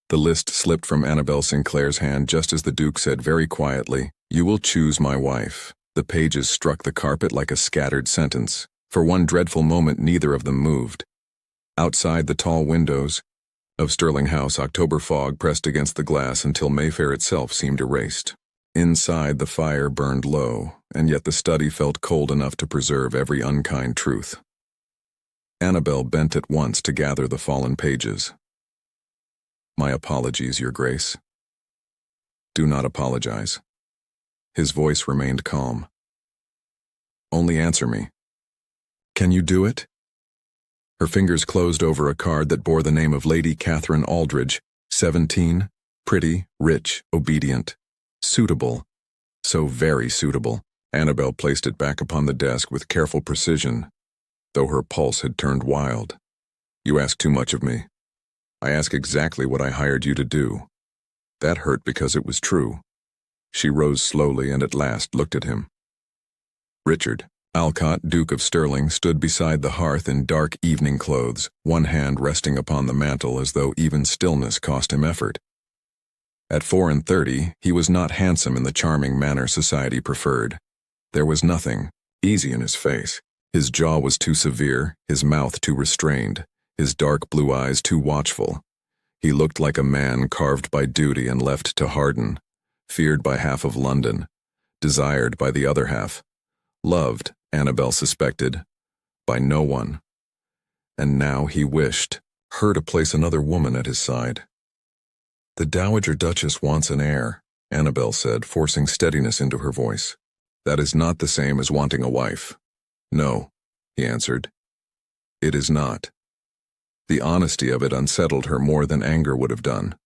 The list slipped from Annabel Sinclair's hand just as the Duke said very quietly, "You will choose my wife." The pages struck the carpet like a scattered sentence. For one dreadful moment neither of them moved. Outside the tall windows of Sterling House, October fog pressed against the glass until Mayfair itself seemed erased. Inside, the fire burned low, and yet the study felt cold enough to preserve every unkind truth. Annabel bent at once to gather the fallen pages. "My apologies, Your Grace." "Do not apologize." His voice remained calm. "Only answer me. Can you do it?" Her fingers closed over a card that bore the name of Lady Catherine Aldridge, 17, pretty, rich, obedient, suitable. So very suitable. Annabel placed it back upon the desk with careful precision, though her pulse had turned wild. "You ask too much of me. I ask exactly what I hired you to do." That hurt because it was true. She rose slowly and at last looked at him. Richard Alcott, Duke of Stirling, stood beside the hearth in dark evening clothes, one hand resting upon the mantel as though even stillness cost him effort. At 34, he was not handsome in the charming manner society preferred. There was nothing easy in his face. His jaw was too severe, his mouth too restrained, his dark blue eyes too watchful. He looked like a man carved by duty and left to harden, feared by half of London, desired by the other half, loved, Annabel suspected, by no one. And now he wished her to place another woman at his side. "The Dowager Duchess wants an heir," Annabel said, forcing steadiness into her voice. "That is not the same as wanting a wife." "No," he answered. "It is not." The honesty of it unsettled her more than anger would have done.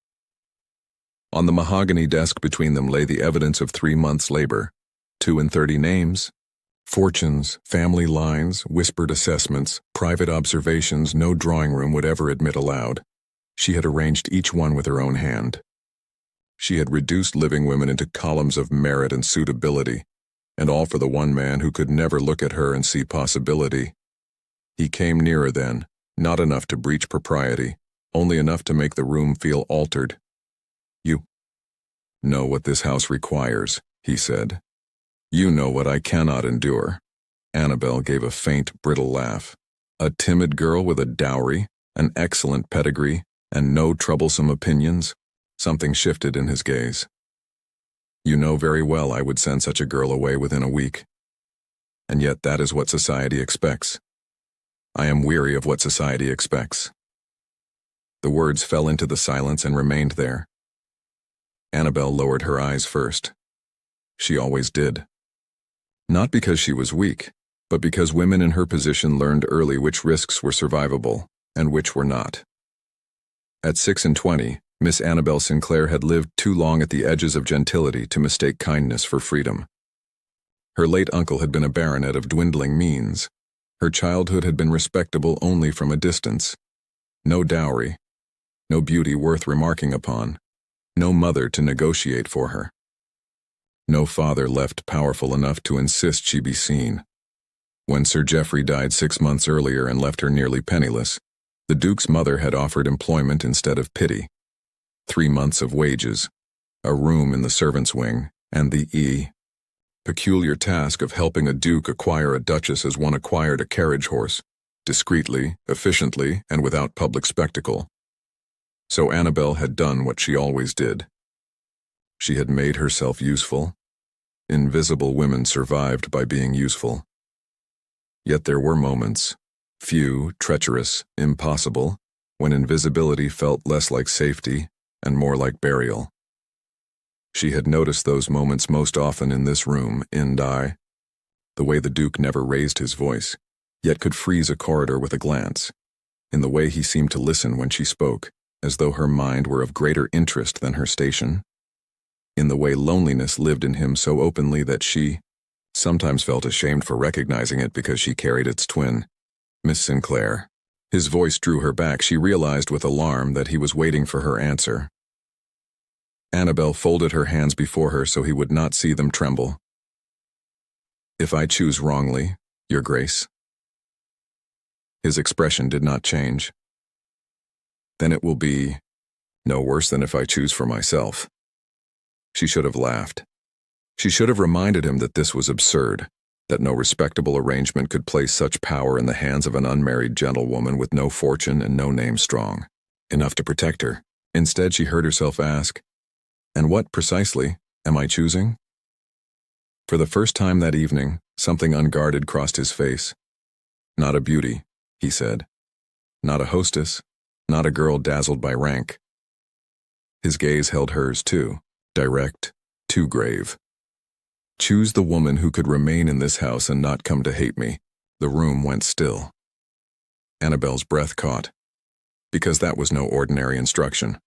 On the mahogany desk between them lay the evidence of 3 months' labor, 32 names, fortunes, family lines, whispered assessments, private observations no drawing room would ever admit aloud. She had arranged each one with her own hand. She had reduced living women into columns of merit and suitability, and all for the one man who could never look at her and see possibility. He came nearer then, not enough to breach propriety, only enough to make the room feel altered. "You know what this house requires," he said. "You know what I cannot endure." Annabel gave a faint, brittle laugh. A timid girl with a dowry, an excellent pedigree, and no troublesome opinions? Something shifted in his gaze. "You know very well I would send such a girl away within a week. And yet that is what society expects. I am weary of what society expects." The words fell into the silence and remained there. Annabel lowered her eyes first. She always did. Not because she was weak, but because women in her position learned early which risks were survivable and which were not. At 26, Miss Annabel Sinclair had lived too long at the edges of gentility to mistake kindness for freedom. Her late uncle had been a baronet of dwindling means. Her childhood had been respectable only from a distance. No dowry, no beauty worth remarking upon, no mother to negotiate for her. No father left powerful enough to insist she be seen. When Sir Geoffrey died 6 months earlier and left her nearly penniless, the Duke's mother had offered employment instead of pity. 3 months of wages, a room in the servants' wing, and the peculiar task of helping a duke acquire a duchess as one acquired a carriage horse, discreetly, efficiently, and without public spectacle. So Annabel had done what she always did. She had made herself useful. Invisible women survived by being useful. Yet there were moments, few, treacherous, impossible, when invisibility felt less like safety and more like burial. She had noticed those moments most often in this room, the way the Duke never raised his voice, yet could freeze a corridor with a glance, in the way he seemed to listen when she spoke, as though her mind were of greater interest than her station, in the way loneliness lived in him so openly that she sometimes felt ashamed for recognizing it because she carried its twin, Miss Sinclair. His voice drew her back. She realized with alarm that he was waiting for her answer. Annabel folded her hands before her so he would not see them tremble. "If I choose wrongly, Your Grace." His expression did not change. "Then it will be No worse than if I choose for myself. She should have laughed. She should have reminded him that this was absurd, that no respectable arrangement could place such power in the hands of an unmarried gentlewoman with no fortune and no name strong enough to protect her. Instead, she heard herself ask, "And what, precisely, am I choosing?" For the first time that evening, something unguarded crossed his face. "Not a beauty," he said. "Not a hostess, not a girl dazzled by rank." His gaze held hers too, direct, too grave. "Choose the woman who could remain in this house and not come to hate me." The room went still. Annabelle's breath caught. Because that was no ordinary instruction.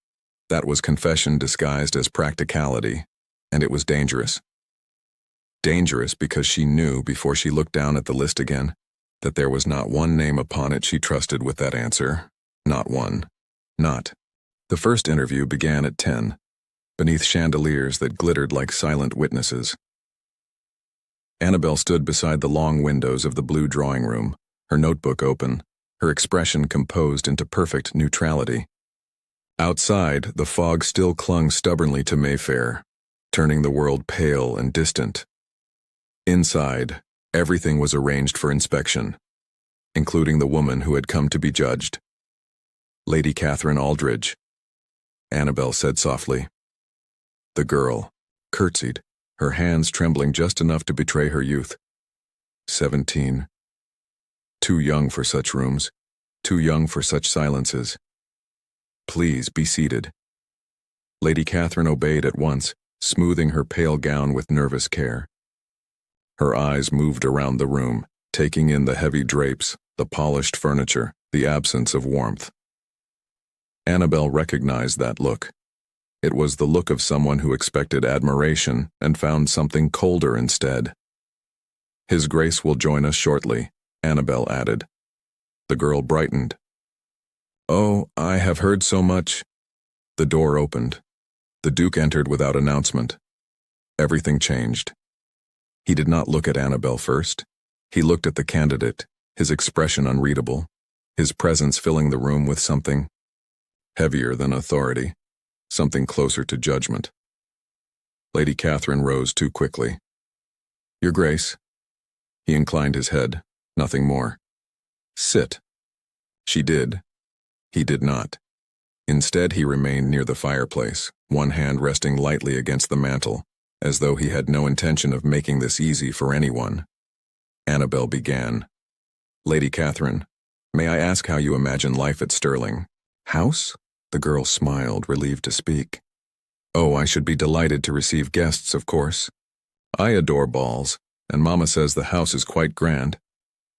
That was confession disguised as practicality, and it was dangerous. Dangerous because she knew, before she looked down at the list again, that there was not one name upon it she trusted with that answer. Not one. Not. The first interview began at 10, beneath chandeliers that glittered like silent witnesses. Annabelle stood beside the long windows of the blue drawing room, her notebook open, her expression composed into perfect neutrality. Outside, the fog still clung stubbornly to Mayfair, turning the world pale and distant. Inside, everything was arranged for inspection, including the woman who had come to be judged. Lady Catherine Aldridge, Annabelle said softly. The girl curtsied, her hands trembling just enough to betray her youth. 17. Too young for such rooms, too young for such silences. Please be seated. Lady Catherine obeyed at once, smoothing her pale gown with nervous care. Her eyes moved around the room, taking in the heavy drapes, the polished furniture, the absence of warmth. Annabelle recognized that look. It was the look of someone who expected admiration and found something colder instead. His Grace will join us shortly, Annabelle added. The girl brightened. Oh, I have heard so much. The door opened. The Duke entered without announcement. Everything changed. He did not look at Annabelle first. He looked at the candidate, his expression unreadable, his presence filling the room with something heavier than authority, something closer to judgment. Lady Catherine rose too quickly. Your Grace. He inclined his head, nothing more. Sit. She did. He did not. Instead, he remained near the fireplace, one hand resting lightly against the mantel, as though he had no intention of making this easy for anyone. Annabelle began. Lady Catherine, may I ask how you imagine life at Stirling House? The girl smiled, relieved to speak. Oh, I should be delighted to receive guests, of course. I adore balls, and Mama says the house is quite grand.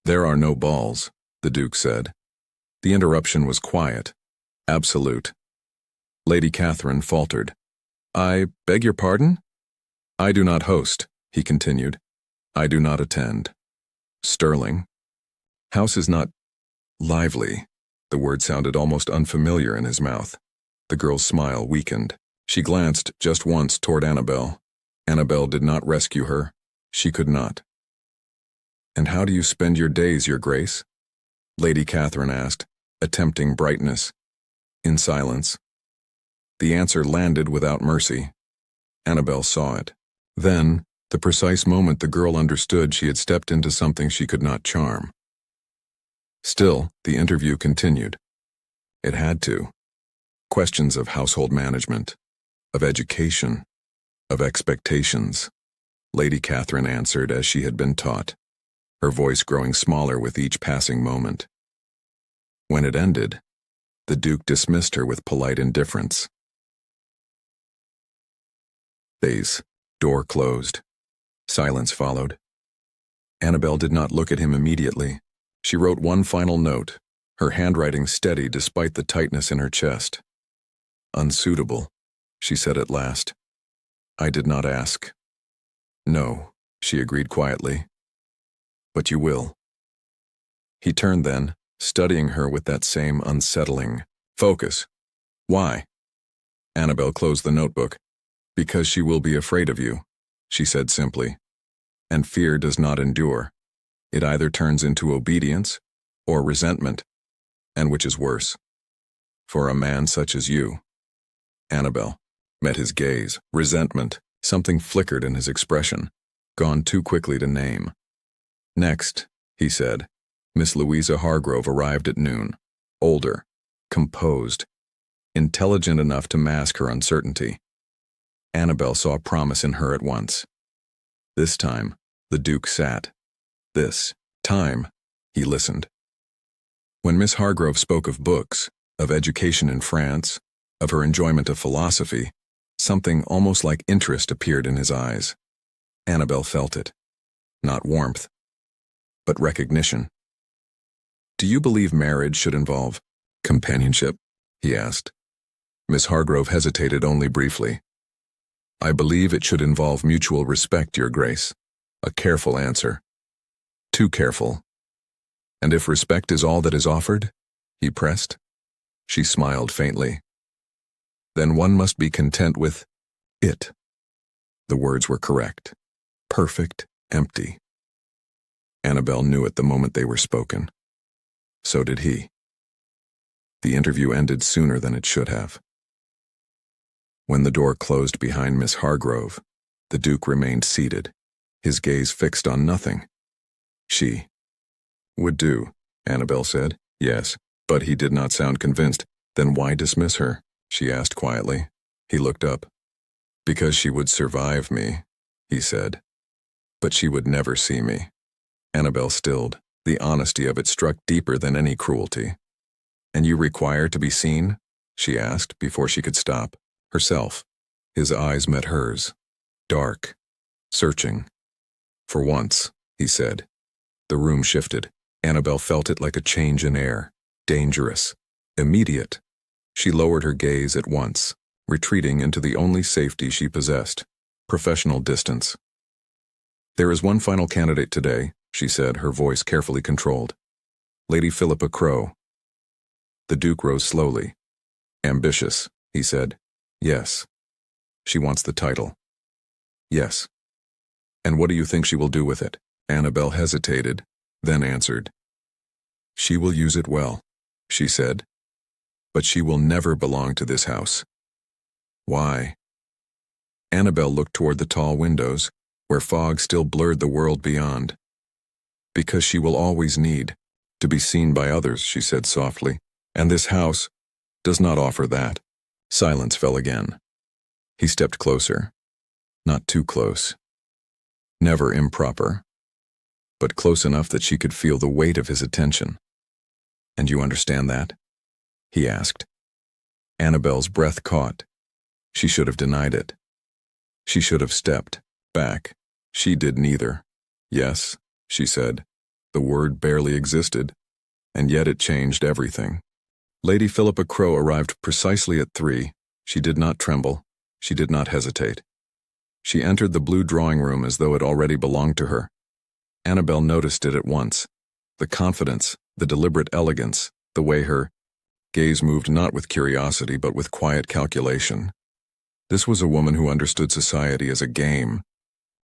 There are no balls, the Duke said. The interruption was quiet, absolute. Lady Catherine faltered. I beg your pardon? I do not host, he continued. I do not attend. Stirling House is not lively. The word sounded almost unfamiliar in his mouth. The girl's smile weakened. She glanced just once toward Annabelle. Annabelle did not rescue her. She could not. And how do you spend your days, Your Grace? Lady Catherine asked, attempting brightness. In silence. The answer landed without mercy. Annabelle saw it. Then, the precise moment the girl understood she had stepped into something she could not charm. Still, the interview continued. It had to. Questions of household management, of education, of expectations. Lady Catherine answered as she had been taught, her voice growing smaller with each passing moment. When it ended, the Duke dismissed her with polite indifference. Phase. Door closed. Silence followed. Annabelle did not look at him immediately. She wrote one final note, her handwriting steady despite the tightness in her chest. Unsuitable, she said at last. I did not ask. No, she agreed quietly. But you will. He turned then, studying her with that same unsettling focus. Why? Annabelle closed the notebook. Because she will be afraid of you, she said simply. And fear does not endure. It either turns into obedience or resentment, and which is worse? For a man such as you. Annabel met his gaze. Resentment. Something flickered in his expression, gone too quickly to name. Next, he said, Miss Louisa Hargrove arrived at noon. Older, composed, intelligent enough to mask her uncertainty. Annabel saw promise in her at once. This time, the Duke sat. This time, he listened. When Miss Hargrove spoke of books, of education in France, of her enjoyment of philosophy, something almost like interest appeared in his eyes. Annabel felt it. Not warmth, but recognition. "Do you believe marriage should involve companionship?" he asked. Miss Hargrove hesitated only briefly. "I believe it should involve mutual respect, Your Grace." A careful answer. Too careful. "And if respect is all that is offered?" he pressed. She smiled faintly. "Then one must be content with it." The words were correct. Perfect, empty. Annabel knew it the moment they were spoken. So did he. The interview ended sooner than it should have. When the door closed behind Miss Hargrove, the Duke remained seated, his gaze fixed on nothing. She would do, Annabel said. Yes, but he did not sound convinced. Then why dismiss her? She asked quietly. He looked up. Because she would survive me, he said. But she would never see me. Annabel stilled. The honesty of it struck deeper than any cruelty. And you require to be seen? She asked before she could stop. Herself. His eyes met hers. Dark. Searching. For once, he said. The room shifted. Annabel felt it like a change in air. Dangerous. Immediate. She lowered her gaze at once, retreating into the only safety she possessed. Professional distance. There is one final candidate today, she said, her voice carefully controlled. Lady Philippa Crowe. The Duke rose slowly. Ambitious, he said. Yes. She wants the title. Yes. And what do you think she will do with it? Annabel hesitated, then answered. She will use it well, she said. But she will never belong to this house. Why? Annabel looked toward the tall windows, where fog still blurred the world beyond. Because she will always need to be seen by others, she said softly, and this house does not offer that. Silence fell again. He stepped closer. Not too close. Never improper. But close enough that she could feel the weight of his attention. And you understand that? He asked. Annabel's breath caught. She should have denied it. She should have stepped back. She did neither. Yes, she said. The word barely existed, and yet it changed everything. Lady Philippa Crowe arrived precisely at 3. She did not tremble. She did not hesitate. She entered the blue drawing room as though it already belonged to her. Annabel noticed it at once. The confidence, the deliberate elegance, the way her gaze moved not with curiosity but with quiet calculation. This was a woman who understood society as a game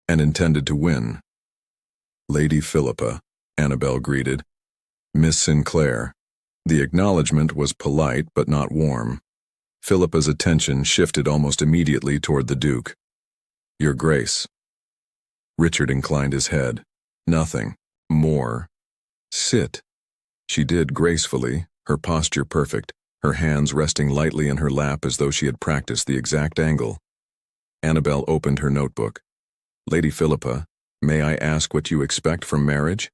and intended to win. Lady Philippa, Annabel greeted. Miss Sinclair. The acknowledgement was polite but not warm. Philippa's attention shifted almost immediately toward the Duke. Your Grace. Richard inclined his head. Nothing. More. Sit. She did gracefully, her posture perfect, her hands resting lightly in her lap as though she had practiced the exact angle. Annabel opened her notebook. Lady Philippa, may I ask what you expect from marriage?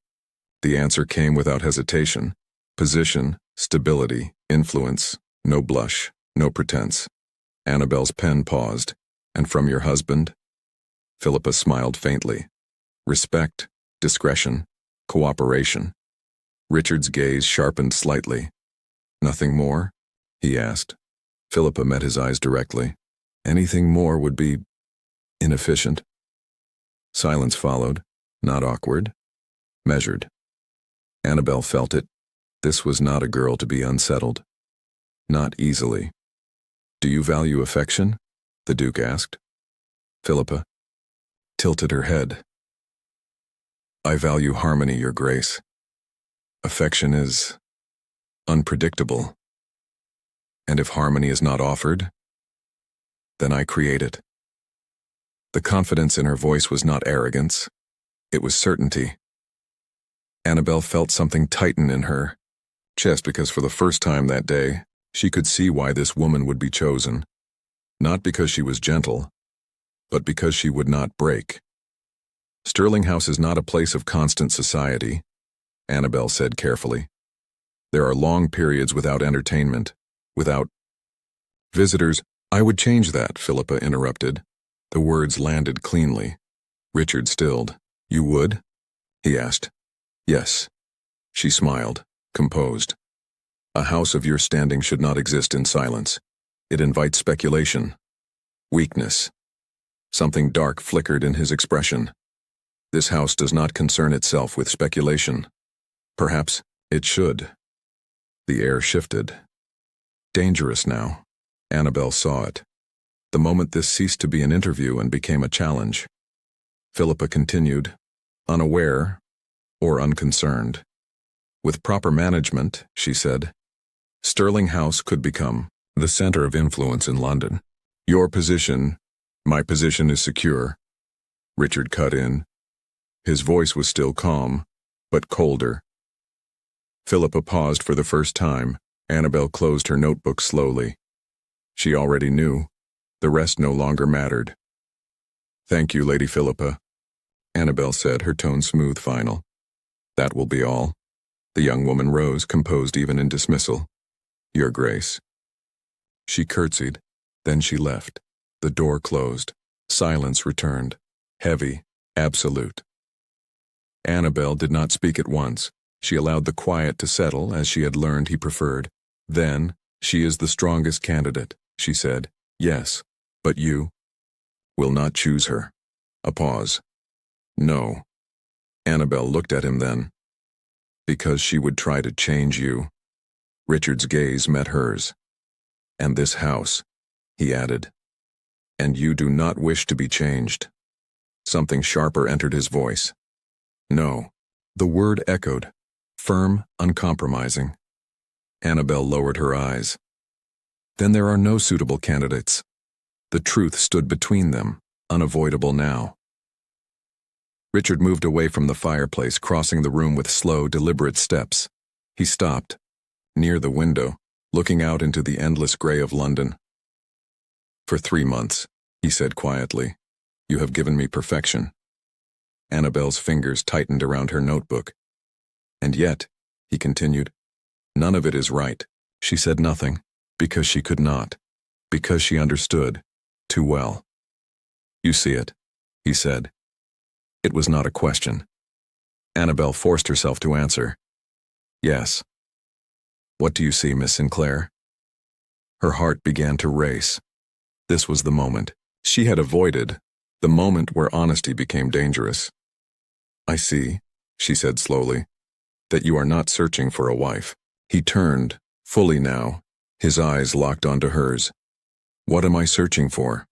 The answer came without hesitation. Position, stability, influence, no blush, no pretense. Annabel's pen paused. And from your husband? Philippa smiled faintly. Respect, discretion, cooperation. Richard's gaze sharpened slightly. Nothing more? He asked. Philippa met his eyes directly. Anything more would be inefficient. Silence followed, not awkward, measured. Annabel felt it. This was not a girl to be unsettled. Not easily. Do you value affection? The Duke asked. Philippa tilted her head. I value harmony, Your Grace. Affection is unpredictable. And if harmony is not offered, then I create it. The confidence in her voice was not arrogance. It was certainty. Annabelle felt something tighten in her chest because for the first time that day, she could see why this woman would be chosen. Not because she was gentle, but because she would not break. Sterling House is not a place of constant society, Annabelle said carefully. There are long periods without entertainment, without visitors. I would change that, Philippa interrupted. The words landed cleanly. Richard stilled. You would? He asked. Yes. She smiled, composed. A house of your standing should not exist in silence. It invites speculation. Weakness. Something dark flickered in his expression. This house does not concern itself with speculation. Perhaps it should. The air shifted. Dangerous now. Annabelle saw it. The moment this ceased to be an interview and became a challenge. Philippa continued, unaware or unconcerned. With proper management, she said, Sterling House could become the center of influence in London. Your position, my position is secure. Richard cut in. His voice was still calm, but colder. Philippa paused for the first time. Annabelle closed her notebook slowly. She already knew. The rest no longer mattered. Thank you, Lady Philippa, Annabelle said, her tone smooth, final. That will be all. The young woman rose, composed even in dismissal. Your Grace. She curtsied, then she left. The door closed. Silence returned. Heavy, absolute. Annabelle did not speak at once. She allowed the quiet to settle as she had learned he preferred. Then, she is the strongest candidate, she said. Yes, but you will not choose her. A pause. No. Annabelle looked at him then. Because she would try to change you. Richard's gaze met hers. And this house, he added. And you do not wish to be changed. Something sharper entered his voice. No. The word echoed. Firm, uncompromising. Annabelle lowered her eyes. Then there are no suitable candidates. The truth stood between them, unavoidable now. Richard moved away from the fireplace, crossing the room with slow, deliberate steps. He stopped, near the window, looking out into the endless gray of London. For 3 months, he said quietly, you have given me perfection. Annabelle's fingers tightened around her notebook. And yet, he continued, none of it is right. She said nothing, because she could not, because she understood too well. You see it, he said. It was not a question. Annabelle forced herself to answer. Yes. What do you see, Miss Sinclair? Her heart began to race. This was the moment she had avoided, the moment where honesty became dangerous. I see, she said slowly, that you are not searching for a wife. He turned, fully now, his eyes locked onto hers. What am I searching for?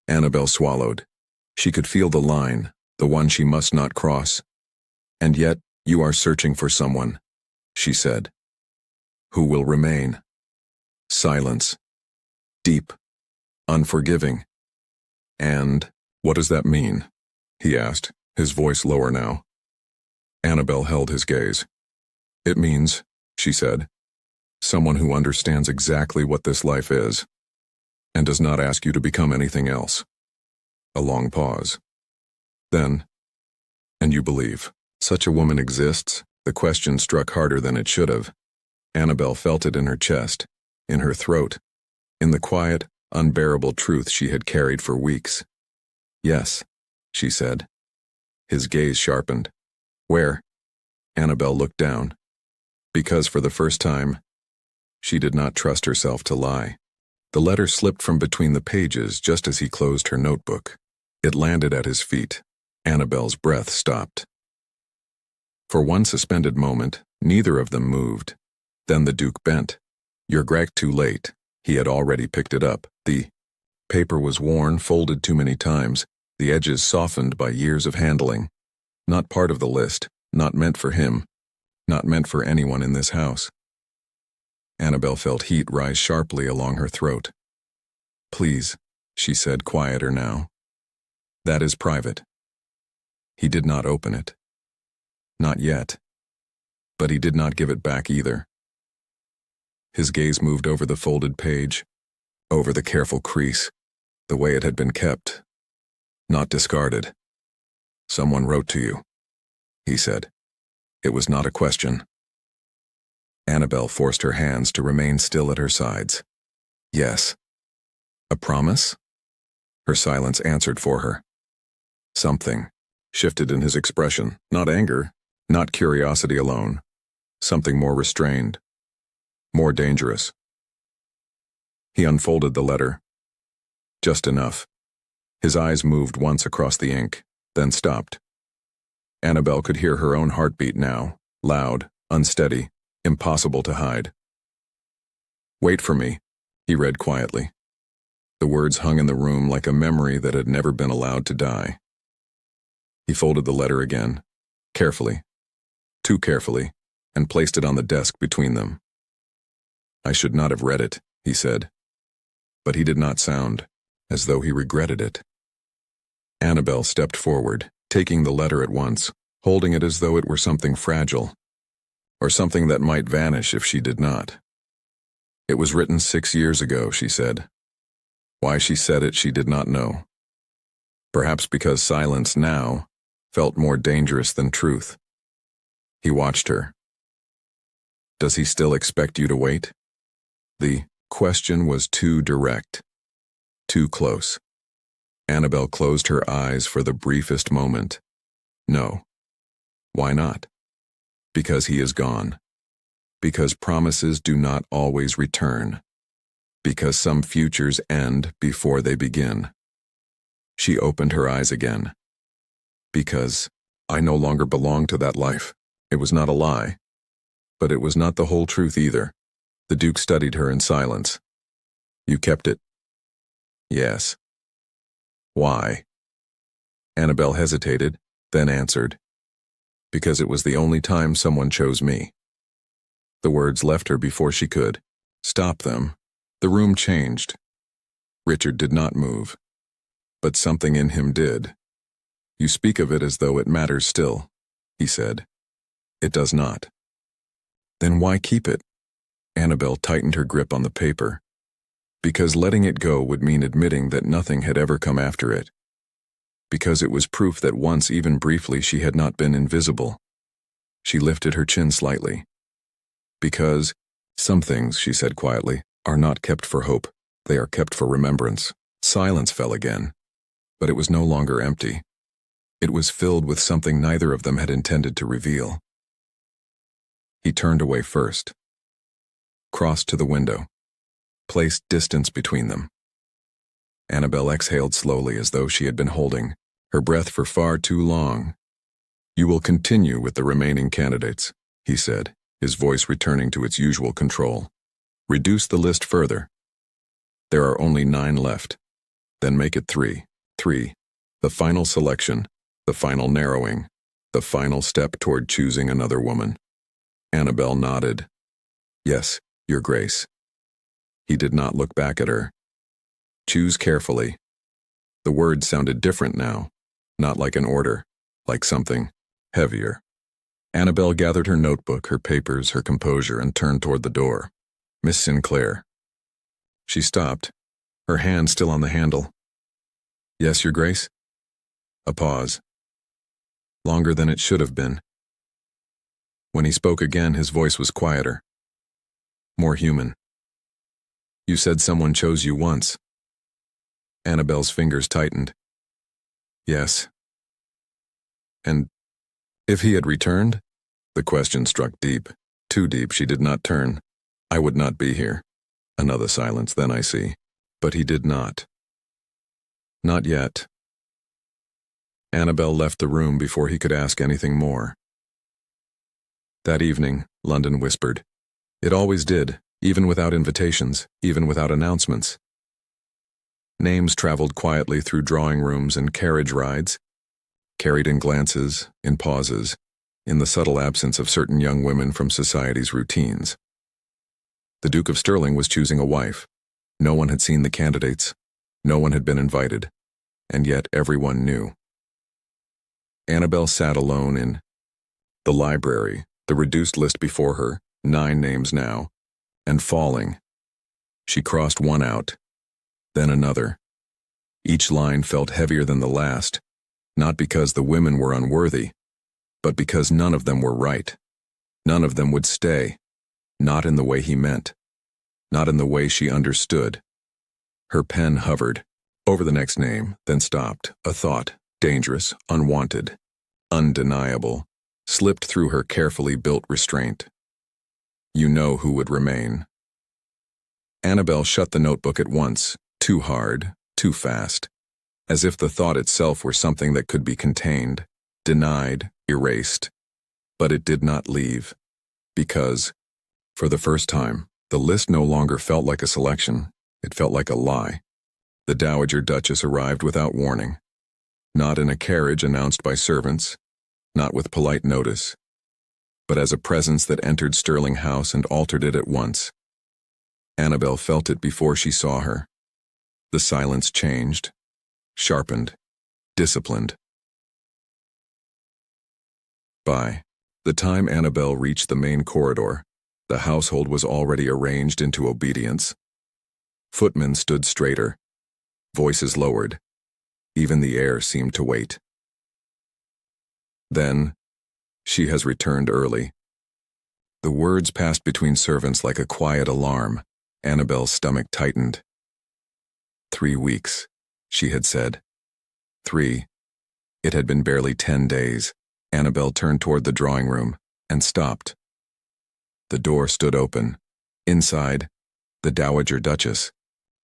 Annabelle swallowed. She could feel the line, the one she must not cross. And yet, you are searching for someone, she said. Who will remain? Silence. Deep. Unforgiving. And, what does that mean? He asked, his voice lower now. Annabelle held his gaze. It means, she said, someone who understands exactly what this life is, and does not ask you to become anything else. A long pause. Then, and you believe, such a woman exists? The question struck harder than it should have. Annabelle felt it in her chest, in her throat, in the quiet, unbearable truth she had carried for weeks. Yes, she said. His gaze sharpened. Where? Annabelle looked down. Because for the first time, she did not trust herself to lie. The letter slipped from between the pages just as he closed her notebook. It landed at his feet. Annabelle's breath stopped. For one suspended moment, neither of them moved. Then the Duke bent. Your Greg, too late. He had already picked it up. The paper was worn, folded too many times, the edges softened by years of handling. Not part of the list, not meant for him, not meant for anyone in this house. Annabelle felt heat rise sharply along her throat. Please, she said, quieter now. That is private. He did not open it. Not yet. But he did not give it back either. His gaze moved over the folded page, over the careful crease, the way it had been kept, not discarded. Someone wrote to you, he said. It was not a question. Annabelle forced her hands to remain still at her sides. Yes. A promise? Her silence answered for her. Something shifted in his expression, not anger, not curiosity alone. Something more restrained, more dangerous. He unfolded the letter. Just enough. His eyes moved once across the ink, then stopped. Annabelle could hear her own heartbeat now, loud, unsteady, impossible to hide. Wait for me, he read quietly. The words hung in the room like a memory that had never been allowed to die. He folded the letter again, carefully, too carefully, and placed it on the desk between them. I should not have read it, he said. But he did not sound as though he regretted it. Annabelle stepped forward, taking the letter at once, holding it as though it were something fragile, or something that might vanish if she did not. It was written 6 years ago, she said. Why she said it she did not know. Perhaps because silence now felt more dangerous than truth. He watched her. Does he still expect you to wait? The question was too direct, too close. Annabelle closed her eyes for the briefest moment. No. Why not? Because he is gone. Because promises do not always return. Because some futures end before they begin. She opened her eyes again. Because I no longer belong to that life. It was not a lie. But it was not the whole truth either. The Duke studied her in silence. You kept it? Yes. Why? Annabelle hesitated, then answered. Because it was the only time someone chose me. The words left her before she could stop them. The room changed. Richard did not move. But something in him did. You speak of it as though it matters still, he said. It does not. Then why keep it? Annabelle tightened her grip on the paper. Because letting it go would mean admitting that nothing had ever come after it. Because it was proof that once, even briefly, she had not been invisible. She lifted her chin slightly. Because some things, she said quietly, are not kept for hope. They are kept for remembrance. Silence fell again. But it was no longer empty. It was filled with something neither of them had intended to reveal. He turned away first. Crossed to the window. Placed distance between them. Annabelle exhaled slowly as though she had been holding her breath for far too long. You will continue with the remaining candidates, he said, his voice returning to its usual control. Reduce the list further. There are only 9 left. Then make it 3. 3. The final selection, the final narrowing, the final step toward choosing another woman. Annabelle nodded. Yes, Your Grace. He did not look back at her. Choose carefully. The words sounded different now, not like an order, like something heavier. Annabelle gathered her notebook, her papers, her composure, and turned toward the door. Miss Sinclair. She stopped, her hand still on the handle. Yes, Your Grace? A pause. Longer than it should have been. When he spoke again, his voice was quieter. More human. You said someone chose you once. Annabelle's fingers tightened. Yes. And if he had returned? The question struck deep. Too deep, she did not turn. I would not be here. Another silence, then I see. But he did not. Not yet. Annabelle left the room before he could ask anything more. That evening, London whispered. It always did, even without invitations, even without announcements. Names traveled quietly through drawing rooms and carriage rides, carried in glances, in pauses, in the subtle absence of certain young women from society's routines. The Duke of Stirling was choosing a wife. No one had seen the candidates. No one had been invited, and yet everyone knew. Annabel sat alone in the library, the reduced list before her, 9 names now, and falling. She crossed one out, then another. Each line felt heavier than the last, not because the women were unworthy, but because none of them were right. None of them would stay, not in the way he meant, not in the way she understood. Her pen hovered over the next name, then stopped. A thought, dangerous, unwanted, undeniable, slipped through her carefully built restraint. You know who would remain. Annabel shut the notebook at once, too hard, too fast, as if the thought itself were something that could be contained, denied, erased. But it did not leave, because, for the first time, the list no longer felt like a selection, it felt like a lie. The Dowager Duchess arrived without warning, not in a carriage announced by servants, not with polite notice, but as a presence that entered Sterling House and altered it at once. Annabel felt it before she saw her. The silence changed, sharpened, disciplined. By the time Annabel reached the main corridor, the household was already arranged into obedience. Footmen stood straighter, voices lowered. Even the air seemed to wait. Then, she has returned early. The words passed between servants like a quiet alarm. Annabel's stomach tightened. 3 weeks, she had said. 3. It had been barely 10 days. Annabel turned toward the drawing room and stopped. The door stood open. Inside, the Dowager Duchess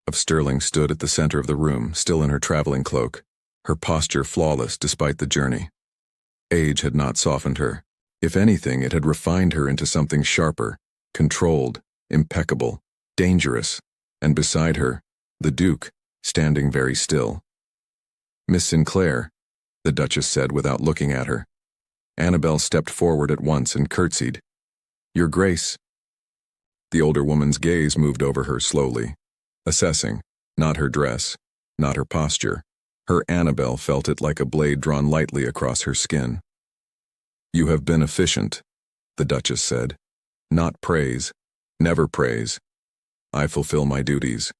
of Sterling stood at the center of the room, still in her traveling cloak, her posture flawless despite the journey. Age had not softened her. If anything, it had refined her into something sharper, controlled, impeccable, dangerous, and beside her, the Duke, standing very still. Miss Sinclair, the Duchess said without looking at her. Annabel stepped forward at once and curtsied. Your Grace. The older woman's gaze moved over her slowly, assessing, not her dress, not her posture. Her Annabel felt it like a blade drawn lightly across her skin. You have been efficient, the Duchess said. Not praise, never praise. I fulfill my duties.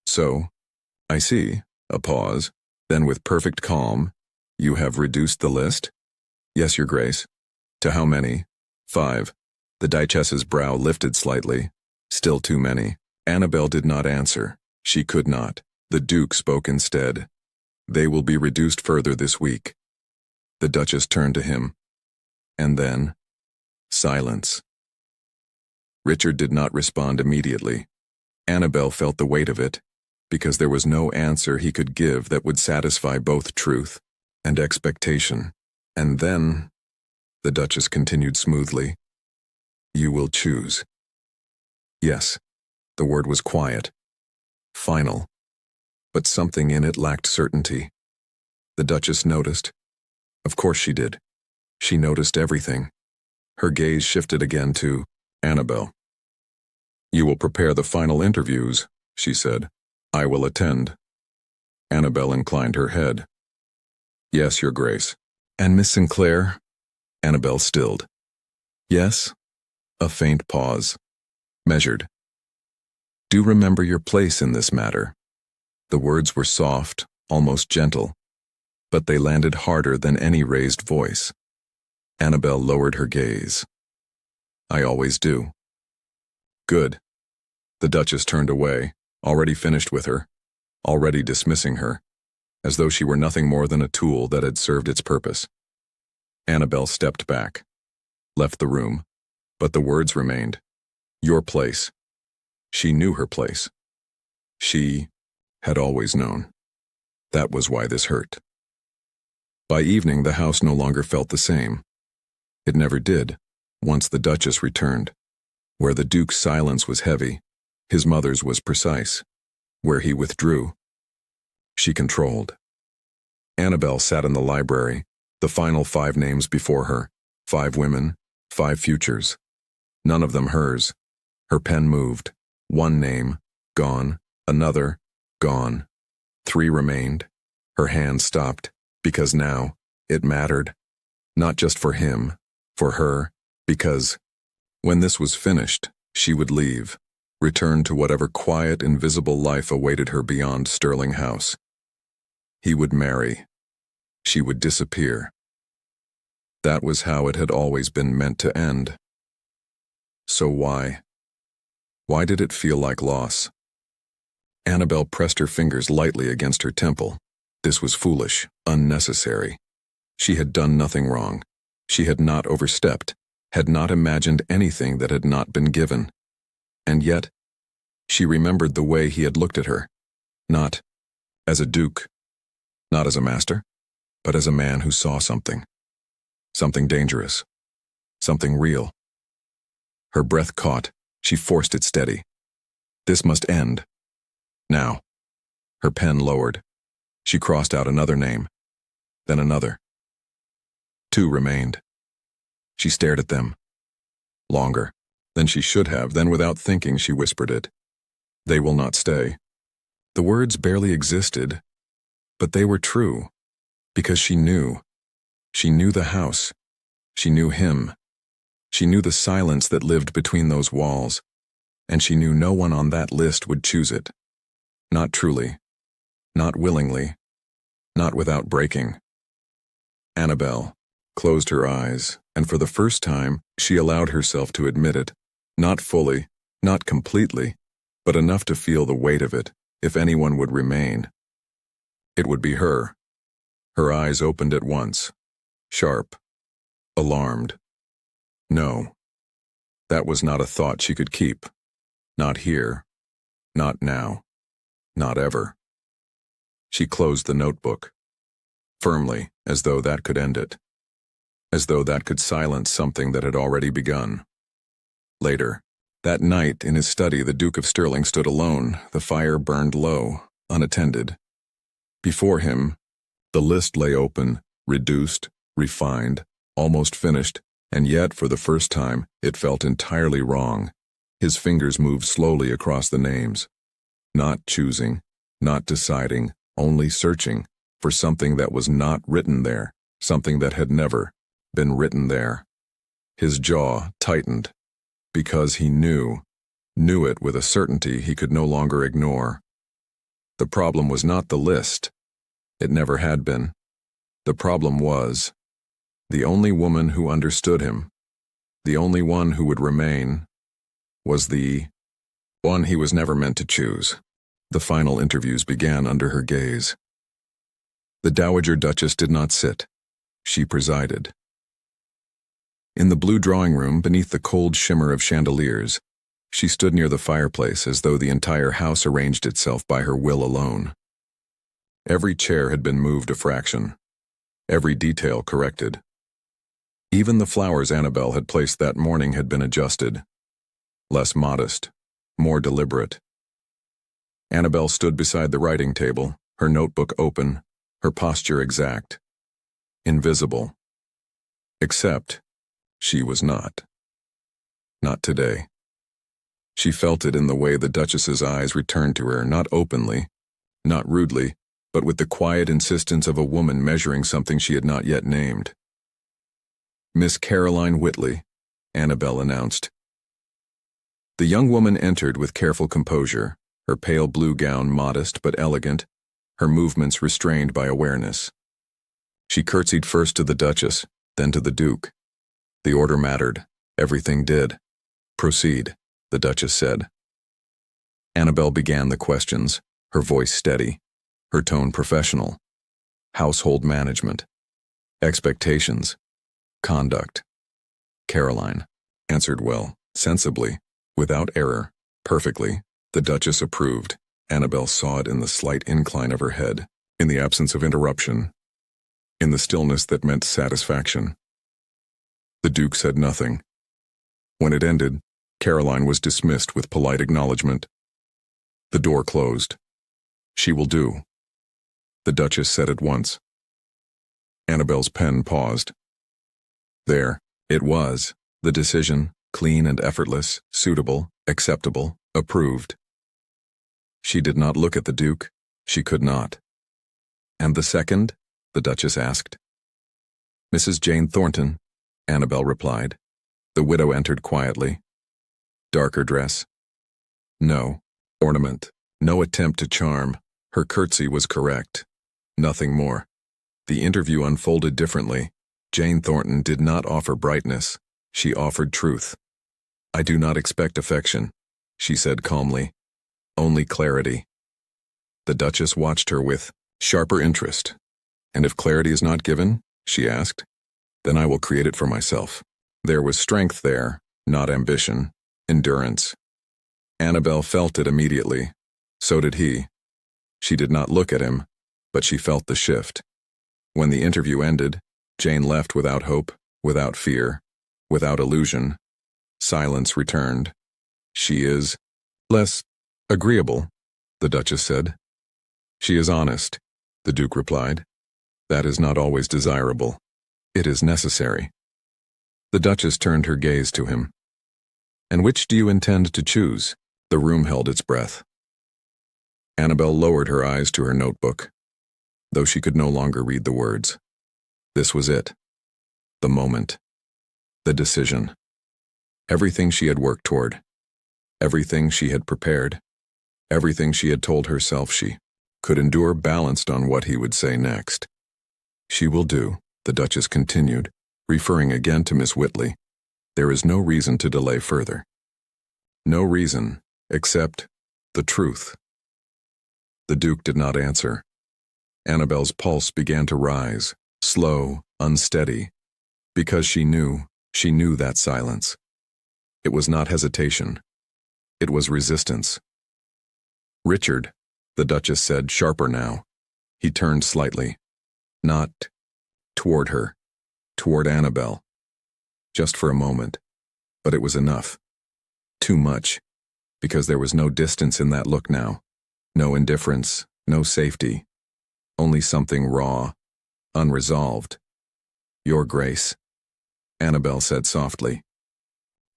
So, I see, a pause, then with perfect calm, you have reduced the list? Yes, Your Grace. To how many? 5. The Duchess's brow lifted slightly. Still too many. Annabel did not answer. She could not. The Duke spoke instead. They will be reduced further this week. The Duchess turned to him. And then, silence. Richard did not respond immediately. Annabel felt the weight of it, because there was no answer he could give that would satisfy both truth and expectation. And then, the Duchess continued smoothly, you will choose. Yes, the word was quiet, final, but something in it lacked certainty. The Duchess noticed. Of course she did. She noticed everything. Her gaze shifted again to Annabel. You will prepare the final interviews, she said. I will attend. Annabel inclined her head. Yes, Your Grace. And Miss Sinclair? Annabel stilled. Yes? A faint pause. Measured. Do remember your place in this matter. The words were soft, almost gentle, but they landed harder than any raised voice. Annabel lowered her gaze. I always do. Good. The Duchess turned away, already finished with her, already dismissing her, as though she were nothing more than a tool that had served its purpose. Annabel stepped back, left the room, but the words remained. Your place. She knew her place. She had always known. That was why this hurt. By evening, the house no longer felt the same. It never did, once the Duchess returned. Where the Duke's silence was heavy, his mother's was precise. Where he withdrew, she controlled. Annabel sat in the library, the final 5 names before her, 5 women, 5 futures. None of them hers. Her pen moved. One name, gone. Another, gone. 3 remained. Her hand stopped, because now, it mattered. Not just for him, for her, because, when this was finished, she would leave, return to whatever quiet, invisible life awaited her beyond Sterling House. He would marry. She would disappear. That was how it had always been meant to end. So why? Why did it feel like loss? Annabelle pressed her fingers lightly against her temple. This was foolish, unnecessary. She had done nothing wrong. She had not overstepped, had not imagined anything that had not been given. And yet, she remembered the way he had looked at her. Not as a duke, not as a master, but as a man who saw something. Something dangerous. Something real. Her breath caught. She forced it steady. This must end. Now. Her pen lowered. She crossed out another name. Then another. 2 remained. She stared at them. Longer than she should have, then without thinking she whispered it. They will not stay. The words barely existed, but they were true, because she knew. She knew the house. She knew him. She knew the silence that lived between those walls, and she knew no one on that list would choose it. Not truly. Not willingly. Not without breaking. Annabelle closed her eyes, and for the first time, she allowed herself to admit it. Not fully, not completely, but enough to feel the weight of it, if anyone would remain. It would be her. Her eyes opened at once. Sharp. Alarmed. No. That was not a thought she could keep. Not here. Not now. Not ever. She closed the notebook. Firmly, as though that could end it. As though that could silence something that had already begun. Later, that night in his study, the Duke of Sterling stood alone. The fire burned low, unattended. Before him, the list lay open, reduced, refined, almost finished, and yet, for the first time, it felt entirely wrong. His fingers moved slowly across the names. Not choosing, not deciding, only searching for something that was not written there, something that had never been written there. His jaw tightened, because he knew it with a certainty he could no longer ignore. The problem was not the list. It never had been. The problem was the only woman who understood him, the only one who would remain, was the one he was never meant to choose. The final interviews began under her gaze. The Dowager Duchess did not sit. She presided. In the blue drawing room, beneath the cold shimmer of chandeliers, she stood near the fireplace as though the entire house arranged itself by her will alone. Every chair had been moved a fraction, every detail corrected. Even the flowers Annabelle had placed that morning had been adjusted. Less modest, more deliberate. Annabelle stood beside the writing table, her notebook open, her posture exact. Invisible. Except, she was not. Not today. She felt it in the way the Duchess's eyes returned to her, not openly, not rudely, but with the quiet insistence of a woman measuring something she had not yet named. "Miss Caroline Whitley," Annabelle announced. The young woman entered with careful composure, her pale blue gown modest but elegant, her movements restrained by awareness. She curtsied first to the Duchess, then to the Duke. The order mattered. Everything did. "Proceed," the Duchess said. Annabelle began the questions, her voice steady, her tone professional. Household management. Expectations. Conduct. Caroline answered well, sensibly, without error, perfectly. The Duchess approved. Annabelle saw it in the slight incline of her head, in the absence of interruption, in the stillness that meant satisfaction. The Duke said nothing. When it ended, Caroline was dismissed with polite acknowledgement. The door closed. "She will do," the Duchess said at once. Annabelle's pen paused. There, it was, the decision, clean and effortless, suitable, acceptable, approved. She did not look at the Duke. She could not. And the second? The Duchess asked. Mrs. Jane Thornton, Annabel replied. The widow entered quietly. Darker dress. No ornament, no attempt to charm. Her curtsy was correct. Nothing more. The interview unfolded differently. Jane Thornton did not offer brightness. She offered truth. I do not expect affection, she said calmly. Only clarity. The Duchess watched her with sharper interest. And if clarity is not given, she asked, then I will create it for myself. There was strength there, not ambition, endurance. Annabel felt it immediately. So did he. She did not look at him, but she felt the shift. When the interview ended, Jane left without hope, without fear, without illusion. Silence returned. She is less agreeable, the Duchess said. She is honest, the Duke replied. That is not always desirable. It is necessary. The Duchess turned her gaze to him. And which do you intend to choose? The room held its breath. Annabel lowered her eyes to her notebook, though she could no longer read the words. This was it. The moment. The decision. Everything she had worked toward. Everything she had prepared. Everything she had told herself she could endure balanced on what he would say next. She will do, the Duchess continued, referring again to Miss Whitley. There is no reason to delay further. No reason, except the truth. The Duke did not answer. Annabel's pulse began to rise, slow, unsteady, because she knew that silence. It was not hesitation. It was resistance. Richard, the Duchess said, sharper now. He turned slightly. Not toward her, toward Annabel. Just for a moment. But it was enough. Too much. Because there was no distance in that look now. No indifference, no safety. Only something raw, unresolved. Your Grace, Annabel said softly.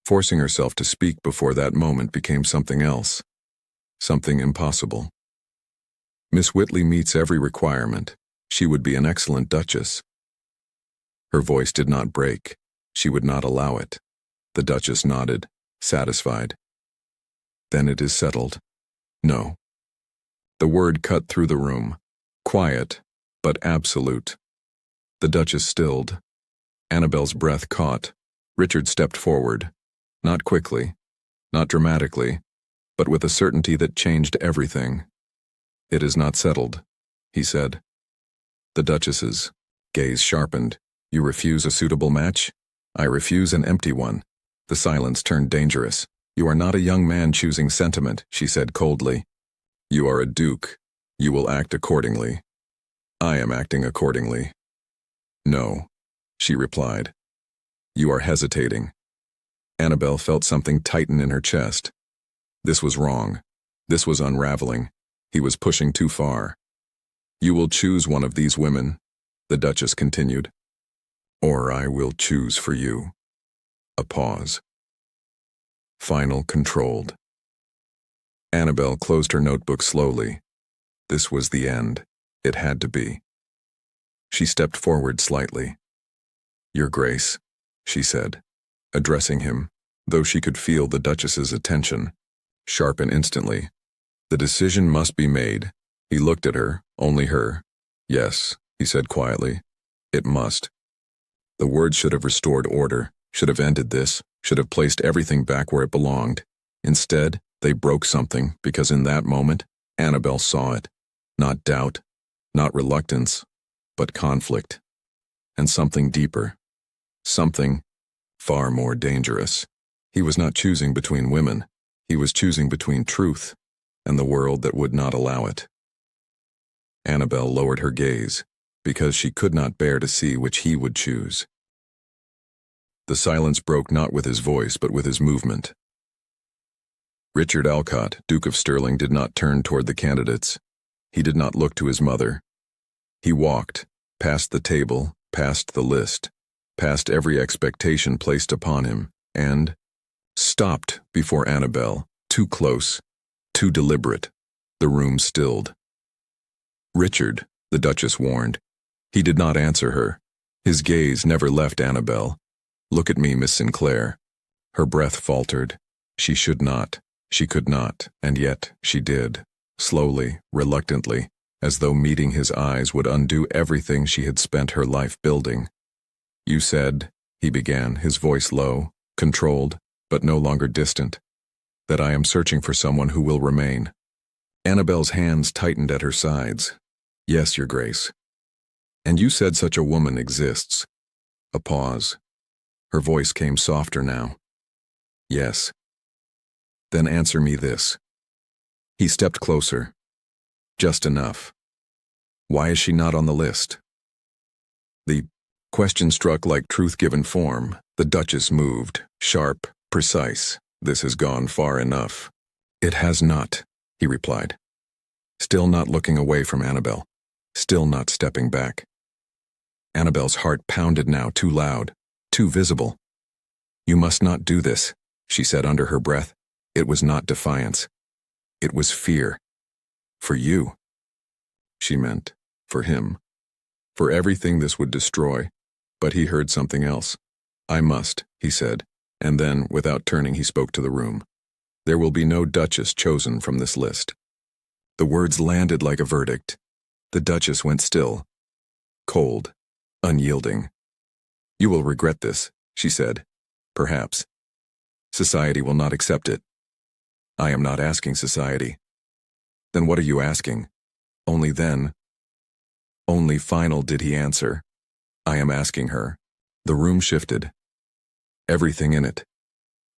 Forcing herself to speak before that moment became something else. Something impossible. Miss Whitley meets every requirement. She would be an excellent Duchess. Her voice did not break. She would not allow it. The Duchess nodded, satisfied. Then it is settled. No. The word cut through the room. Quiet, but absolute. The Duchess stilled. Annabel's breath caught. Richard stepped forward. Not quickly, not dramatically, but with a certainty that changed everything. It is not settled, he said. The Duchess's gaze sharpened. You refuse a suitable match? I refuse an empty one. The silence turned dangerous. You are not a young man choosing sentiment, she said coldly. You are a duke. You will act accordingly. I am acting accordingly. No, she replied. You are hesitating. Annabel felt something tighten in her chest. This was wrong. This was unraveling. He was pushing too far. You will choose one of these women, the Duchess continued. Or I will choose for you. A pause. Final controlled. Annabel closed her notebook slowly. This was the end. It had to be. She stepped forward slightly. Your Grace, she said, addressing him, though she could feel the Duchess's attention, sharpen instantly. The decision must be made. He looked at her, only her. Yes, he said quietly. It must. The words should have restored order, should have ended this, should have placed everything back where it belonged. Instead, they broke something because in that moment, Annabel saw it. Not doubt, not reluctance, but conflict. And something deeper. Something far more dangerous. He was not choosing between women. He was choosing between truth and the world that would not allow it. Annabel lowered her gaze, because she could not bear to see which he would choose. The silence broke not with his voice, but with his movement. Richard Alcott, Duke of Stirling, did not turn toward the candidates. He did not look to his mother. He walked, past the table, past the list, past every expectation placed upon him, and stopped before Annabel, too close, too deliberate. The room stilled. Richard, the Duchess warned. He did not answer her. His gaze never left Annabel. Look at me, Miss Sinclair. Her breath faltered. She should not. She could not, and yet she did. Slowly, reluctantly, as though meeting his eyes would undo everything she had spent her life building. You said, he began, his voice low, controlled, but no longer distant, that I am searching for someone who will remain. Annabel's hands tightened at her sides. Yes, Your Grace. And you said such a woman exists. A pause. Her voice came softer now. Yes. Then answer me this. He stepped closer. Just enough. Why is she not on the list? The question struck like truth-given form. The Duchess moved, sharp, precise. This has gone far enough. It has not, he replied. Still not looking away from Annabel. Still not stepping back. Annabel's heart pounded now, too loud, too visible. You must not do this, she said under her breath. It was not defiance. It was fear. For you. She meant, for him. For everything this would destroy. But he heard something else. I must, he said, and then, without turning, he spoke to the room. There will be no Duchess chosen from this list. The words landed like a verdict. The Duchess went still. Cold. Unyielding. You will regret this, she said. Perhaps. Society will not accept it. I am not asking society. Then what are you asking? Only then. Only final did he answer. I am asking her. The room shifted. Everything in it.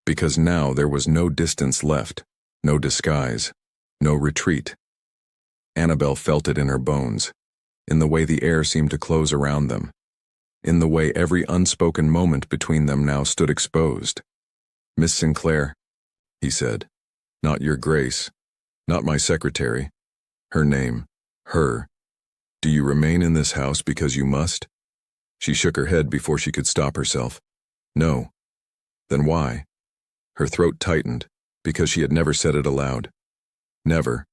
Because now there was no distance left, no disguise, no retreat. Annabel felt it in her bones, in the way the air seemed to close around them, in the way every unspoken moment between them now stood exposed. Miss Sinclair, he said, not Your Grace, not my secretary, her name, her. Do you remain in this house because you must? She shook her head before she could stop herself. No. Then why? Her throat tightened, because she had never said it aloud. Never.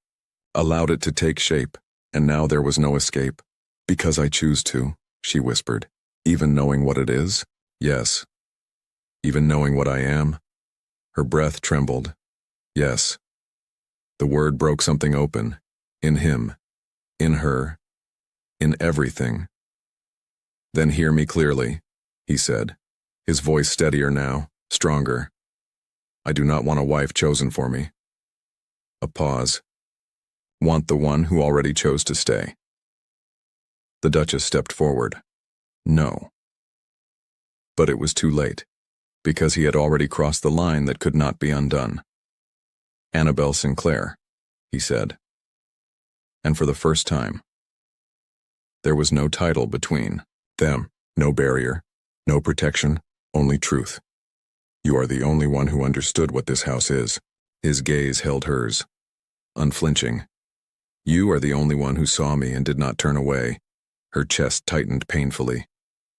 Allowed it to take shape, and now there was no escape. Because I choose to, she whispered. Even knowing what it is? Yes. Even knowing what I am? Her breath trembled. Yes. The word broke something open. In him. In her. In everything. Then hear me clearly, he said, his voice steadier now, stronger. I do not want a wife chosen for me. A pause. Want the one who already chose to stay. The Duchess stepped forward. No. But it was too late, because he had already crossed the line that could not be undone. Annabel Sinclair, he said. And for the first time, there was no title between them, no barrier, no protection, only truth. You are the only one who understood what this house is. His gaze held hers, unflinching. You are the only one who saw me and did not turn away. Her chest tightened painfully.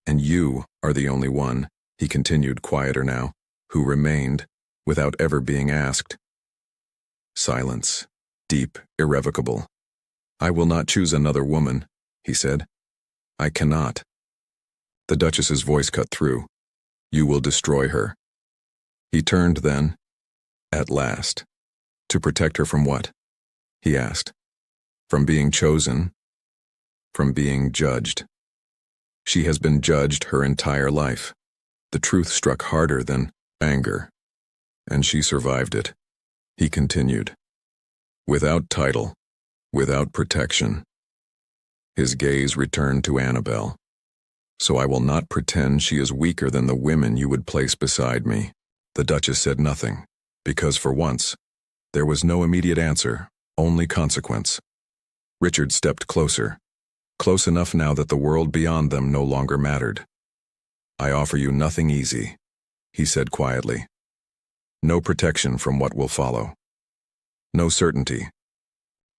And you are the only one, he continued quieter now, who remained, without ever being asked. Silence, deep, irrevocable. I will not choose another woman, he said. I cannot. The Duchess's voice cut through. You will destroy her. He turned then, at last. To protect her from what? He asked. From being chosen. From being judged. She has been judged her entire life. The truth struck harder than anger. And she survived it. He continued. Without title. Without protection. His gaze returned to Annabel. So I will not pretend she is weaker than the women you would place beside me. The Duchess said nothing, because for once, there was no immediate answer, only consequence. Richard stepped closer, close enough now that the world beyond them no longer mattered. I offer you nothing easy, he said quietly. No protection from what will follow. No certainty.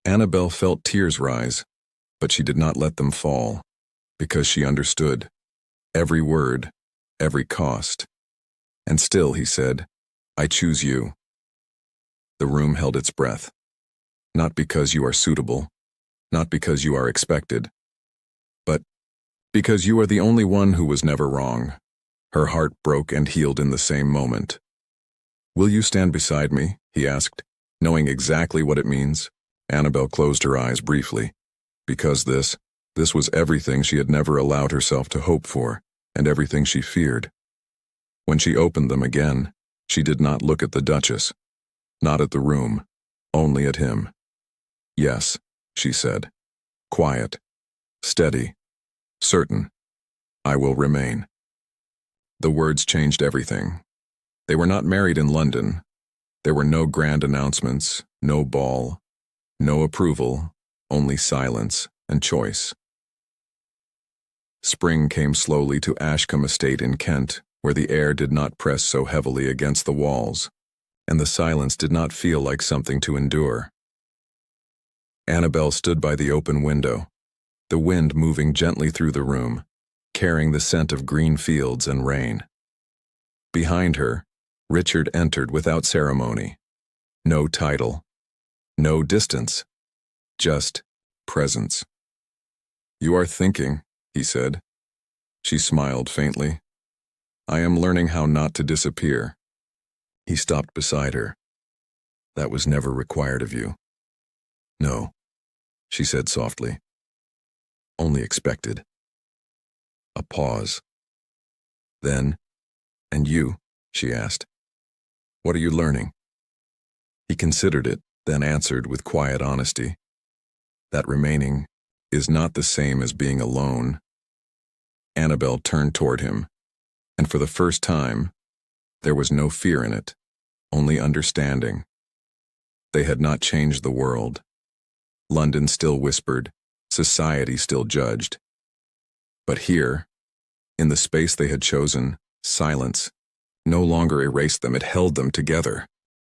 Annabel felt tears rise, but she did not let them fall, because she understood. Every word, every cost. And still, he said, I choose you. The room held its breath. Not because you are suitable, not because you are expected, but because you are the only one who was never wrong. Her heart broke and healed in the same moment. Will you stand beside me? He asked, knowing exactly what it means. Annabelle closed her eyes briefly, because this was everything she had never allowed herself to hope for, and everything she feared. When she opened them again, she did not look at the Duchess, not at the room, only at him. Yes, she said, quiet, steady, certain. I will remain. The words changed everything. They were not married in London. There were no grand announcements, no ball, no approval, only silence and choice. Spring came slowly to Ashcombe Estate in Kent, where the air did not press so heavily against the walls, and the silence did not feel like something to endure. Annabelle stood by the open window, the wind moving gently through the room, carrying the scent of green fields and rain. Behind her, Richard entered without ceremony. No title, no distance, just presence. You are thinking, he said. She smiled faintly. I am learning how not to disappear. He stopped beside her. That was never required of you. No, she said softly. Only expected. A pause. Then, and you, she asked. What are you learning? He considered it, then answered with quiet honesty. That remaining is not the same as being alone. Annabelle turned toward him, and for the first time, there was no fear in it, only understanding. They had not changed the world. London still whispered, society still judged. But here, in the space they had chosen, silence no longer erased them, it held them together.